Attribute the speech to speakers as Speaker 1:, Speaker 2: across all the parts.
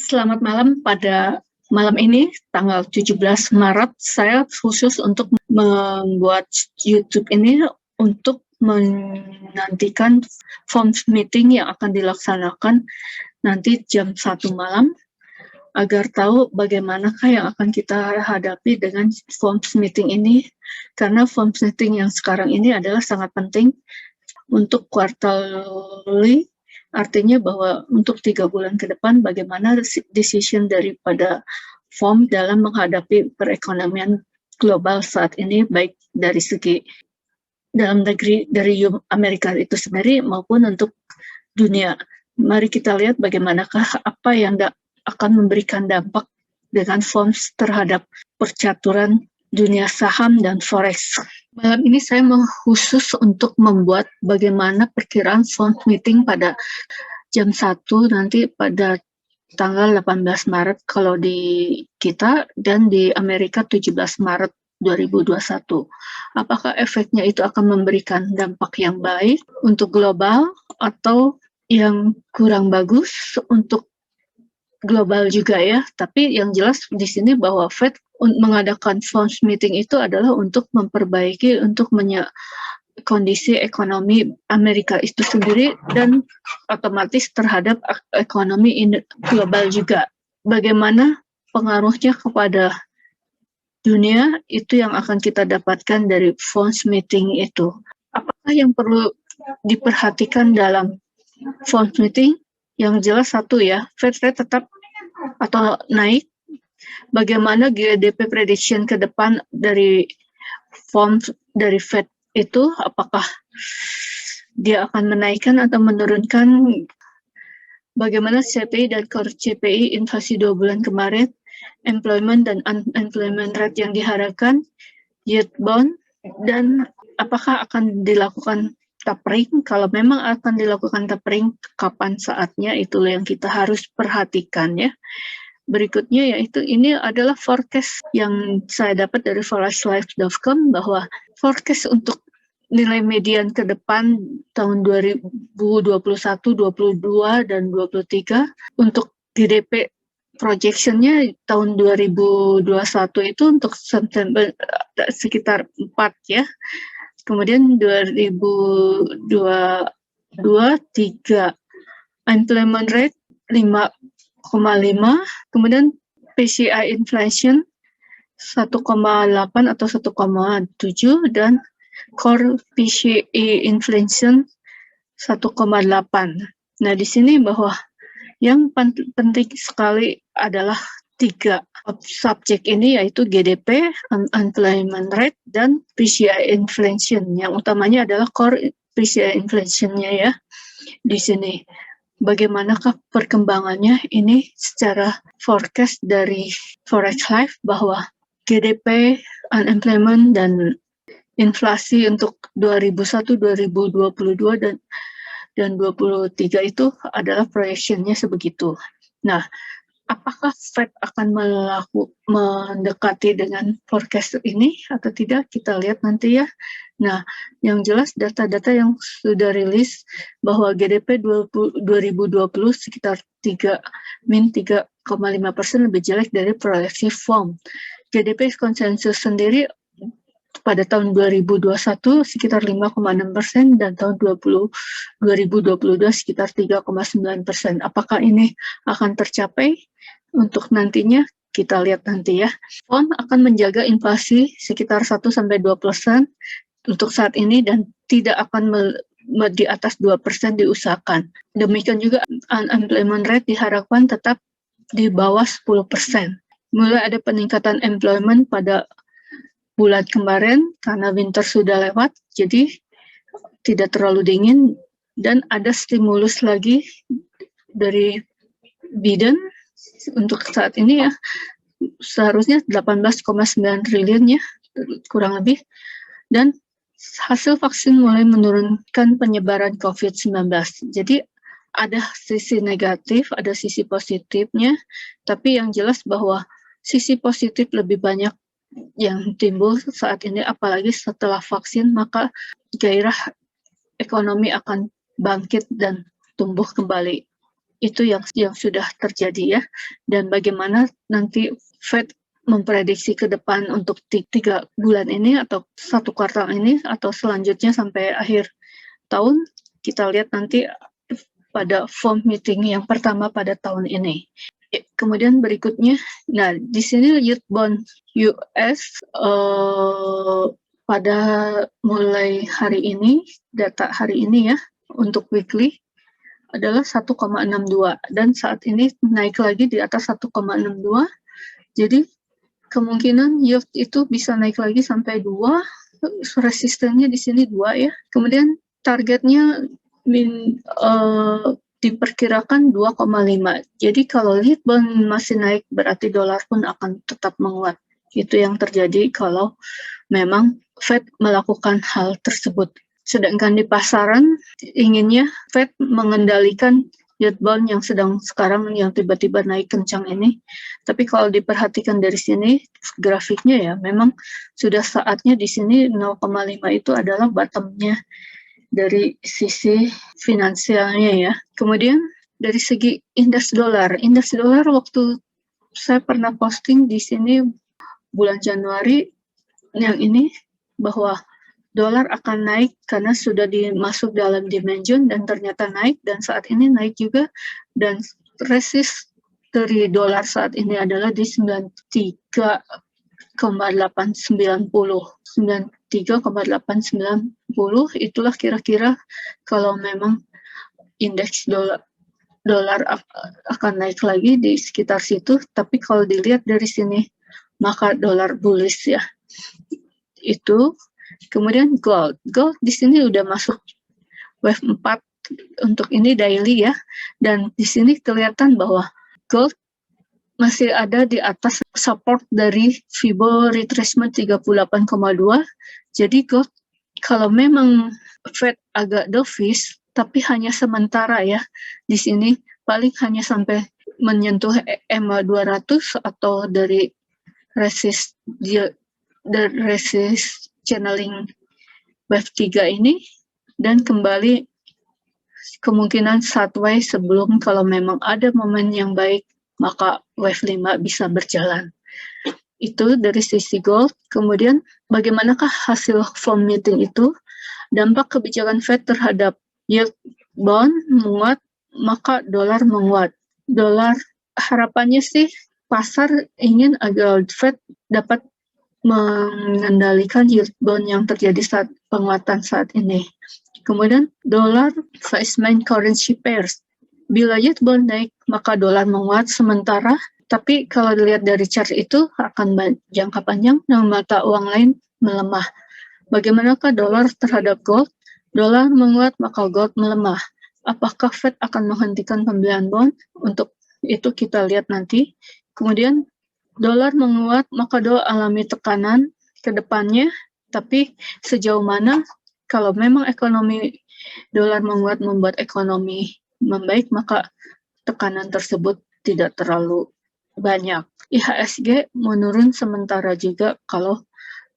Speaker 1: Selamat malam. Pada malam ini, tanggal 17 Maret, saya khusus untuk membuat YouTube ini untuk menantikan Forms meeting yang akan dilaksanakan nanti jam 1 malam, agar tahu bagaimanakah yang akan kita hadapi dengan Forms meeting ini, karena Forms meeting yang sekarang ini adalah sangat penting untuk quarterly. Artinya bahwa untuk 3 bulan ke depan bagaimana decision daripada FOM dalam menghadapi perekonomian global saat ini, baik dari segi dalam negeri dari Amerika itu sendiri maupun untuk dunia. Mari kita lihat bagaimanakah apa yang akan memberikan dampak dengan FOM terhadap percaturan dunia saham dan forex. Malam ini saya mau khusus untuk membuat bagaimana perkiraan FOM meeting pada jam 1 nanti pada tanggal 18 Maret kalau di kita, dan di Amerika 17 Maret 2021. Apakah efeknya itu akan memberikan dampak yang baik untuk global atau yang kurang bagus untuk global juga ya. Tapi yang jelas di sini bahwa Fed mengadakan FOMC meeting itu adalah untuk memperbaiki, untuk kondisi ekonomi Amerika itu sendiri dan otomatis terhadap ekonomi global juga. Bagaimana pengaruhnya kepada dunia itu yang akan kita dapatkan dari FOMC meeting itu. Apakah yang perlu diperhatikan dalam FOMC meeting? Yang jelas satu ya, Fed rate tetap atau naik. Bagaimana GDP prediction ke depan dari dari Fed itu, apakah dia akan menaikkan atau menurunkan? Bagaimana CPI dan core CPI inflasi 2 bulan kemarin, employment dan unemployment rate yang diharapkan, yield bond, dan apakah akan dilakukan tapering? Kalau memang akan dilakukan tapering, kapan saatnya? Itulah yang kita harus perhatikan ya. Berikutnya yaitu ini adalah forecast yang saya dapat dari forexlife.com, bahwa forecast untuk nilai median ke depan tahun 2021, 22 dan 23 untuk GDP projectionnya tahun 2021 itu untuk September sekitar 4 ya. Kemudian 2022 3 employment rate 5,5, kemudian PCI inflation 1,8 atau 1,7, dan core PCE inflation 1,8. Nah, di sini bahwa yang penting sekali adalah 3 subjek ini, yaitu GDP, unemployment rate, dan PCI inflation. Yang utamanya adalah core PCI inflation-nya ya. Di sini bagaimanakah perkembangannya ini secara forecast dari Forex Life, bahwa GDP, unemployment, dan inflasi untuk 2001, 2022, dan 23 itu adalah proyeksinya sebegitu. Nah, apakah Fed akan mendekati dengan forecast ini atau tidak? Kita lihat nanti ya. Nah, yang jelas data-data yang sudah rilis bahwa GDP 2020 sekitar 3,5% lebih jelek dari proyeksi FOM. GDP konsensus sendiri pada tahun 2021 sekitar 5,6% dan tahun 2022 sekitar 3,9%. Apakah ini akan tercapai untuk nantinya? Kita lihat nanti ya. FOM akan menjaga inflasi sekitar 1-2% untuk saat ini dan tidak akan di atas 2% diusahakan. Demikian juga unemployment rate diharapkan tetap di bawah 10%. Mulai ada peningkatan employment pada bulan kemarin karena winter sudah lewat, jadi tidak terlalu dingin, dan ada stimulus lagi dari Biden untuk saat ini ya, seharusnya 18,9 triliun ya, kurang lebih, dan hasil vaksin mulai menurunkan penyebaran COVID-19. Jadi ada sisi negatif, ada sisi positifnya, tapi yang jelas bahwa sisi positif lebih banyak yang timbul saat ini, apalagi setelah vaksin, maka gairah ekonomi akan bangkit dan tumbuh kembali. Itu yang sudah terjadi ya. Dan bagaimana nanti Fed memprediksi ke depan untuk 3 bulan ini atau 1 kuartal ini atau selanjutnya sampai akhir tahun, kita lihat nanti pada FOMC meeting yang pertama pada tahun ini. Kemudian berikutnya, nah di sini yield bond US pada mulai hari ini, data hari ini ya, untuk weekly adalah 1,62 dan saat ini naik lagi di atas 1,62. Jadi kemungkinan yield itu bisa naik lagi sampai 2, resistennya di sini 2 ya. Kemudian targetnya diperkirakan 2,5. Jadi kalau yield bond masih naik berarti dolar pun akan tetap menguat. Itu yang terjadi kalau memang Fed melakukan hal tersebut. Sedangkan di pasaran inginnya Fed mengendalikan yield bond yang sedang sekarang yang tiba-tiba naik kencang ini. Tapi kalau diperhatikan dari sini grafiknya ya, memang sudah saatnya di sini 0,5 itu adalah bottomnya dari sisi finansialnya ya. Kemudian dari segi indeks dolar waktu saya pernah posting di sini bulan Januari yang ini bahwa dolar akan naik karena sudah dimasuk dalam dimension dan ternyata naik dan saat ini naik juga dan resist dari dolar saat ini adalah di 93,890. 93,890 itulah kira-kira kalau memang indeks dolar akan naik lagi di sekitar situ, tapi kalau dilihat dari sini maka dolar bullish ya. Itu kemudian gold di sini udah masuk wave 4 untuk ini daily ya, dan di sini kelihatan bahwa gold masih ada di atas support dari Fibo retracement 38,2. Jadi gold kalau memang Fed agak dovish tapi hanya sementara ya, di sini paling hanya sampai menyentuh EMA 200 atau dari resist channeling wave 3 ini dan kembali kemungkinan sideways sebelum kalau memang ada momen yang baik maka wave 5 bisa berjalan. Itu dari sisi gold. Kemudian bagaimanakah hasil FOMC meeting itu? Dampak kebijakan Fed terhadap yield bond menguat, maka dolar menguat. Dolar harapannya sih pasar ingin agar Fed dapat mengendalikan yield bond yang terjadi saat penguatan saat ini. Kemudian dolar face main currency pairs. Bila yield bond naik, maka dolar menguat sementara. Tapi kalau dilihat dari chart itu akan jangka panjang dan mata uang lain melemah. Bagaimanakah dolar terhadap gold? Dolar menguat maka gold melemah. Apakah Fed akan menghentikan pembelian bond? Untuk itu kita lihat nanti. Kemudian dolar menguat maka dolar alami tekanan ke depannya. Tapi sejauh mana kalau memang ekonomi dolar menguat membuat ekonomi membaik maka tekanan tersebut tidak terlalu banyak. IHSG menurun sementara juga kalau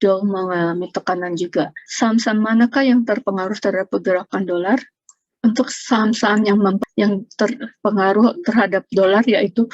Speaker 1: Dow mengalami tekanan juga. Saham-saham manakah yang terpengaruh terhadap pergerakan dolar? Untuk saham-saham yang terpengaruh terhadap dolar yaitu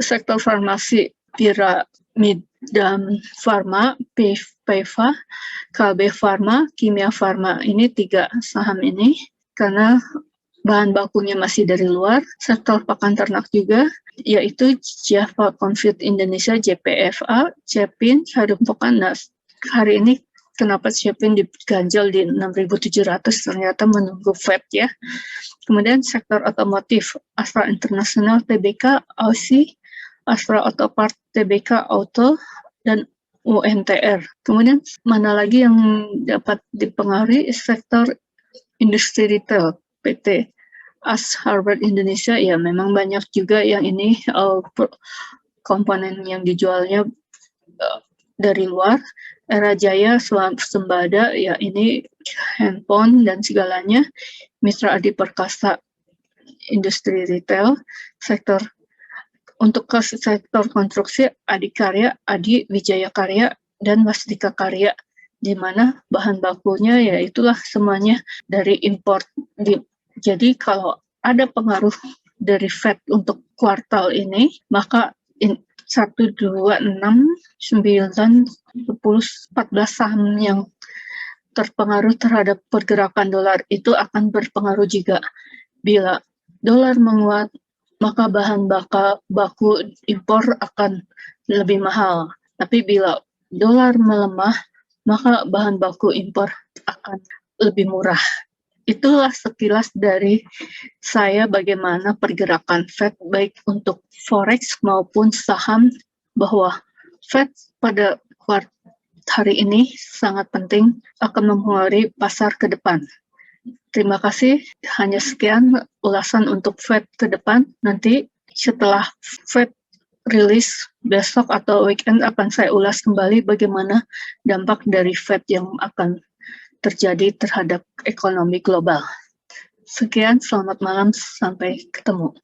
Speaker 1: sektor farmasi, Piramidam Pharma, PEVA, KB Pharma, Kimia Pharma. Ini 3 saham ini karena bahan bakunya masih dari luar. Sektor pakan ternak juga, yaitu Java Confeed Indonesia, JPFA, Cepin, Harum Pokanas. Hari ini kenapa Cepin diganjal di 6.700 ternyata menunggu Fed ya. Kemudian sektor otomotif, Astra International Tbk, Aussie, Astra Autopart Tbk Auto, dan UNTR. Kemudian mana lagi yang dapat dipengaruhi? Sektor industri retail, PT As Harvard Indonesia, ya memang banyak juga yang ini komponen yang dijualnya dari luar. Era Jaya Sembada, ya ini handphone dan segalanya. Mitra Adi Perkasa, industri retail. Sektor untuk ke sektor konstruksi, Adikarya, Adi Wijaya Karya, dan Wasdika Karya, di mana bahan bakunya ya itulah semuanya dari import. Jadi kalau ada pengaruh dari Fed untuk kuartal ini, maka 1, 2, 6, 9, 10, 14 saham yang terpengaruh terhadap pergerakan dolar itu akan berpengaruh juga. Bila dolar menguat, maka bahan baku impor akan lebih mahal. Tapi bila dolar melemah, maka bahan baku impor akan lebih murah. Itulah sekilas dari saya bagaimana pergerakan Fed baik untuk forex maupun saham, bahwa Fed pada hari ini sangat penting akan mempengaruhi pasar ke depan. Terima kasih. Hanya sekian ulasan untuk Fed ke depan. Nanti setelah Fed rilis besok atau weekend akan saya ulas kembali bagaimana dampak dari Fed yang akan terjadi terhadap ekonomi global. Sekian, selamat malam, sampai ketemu.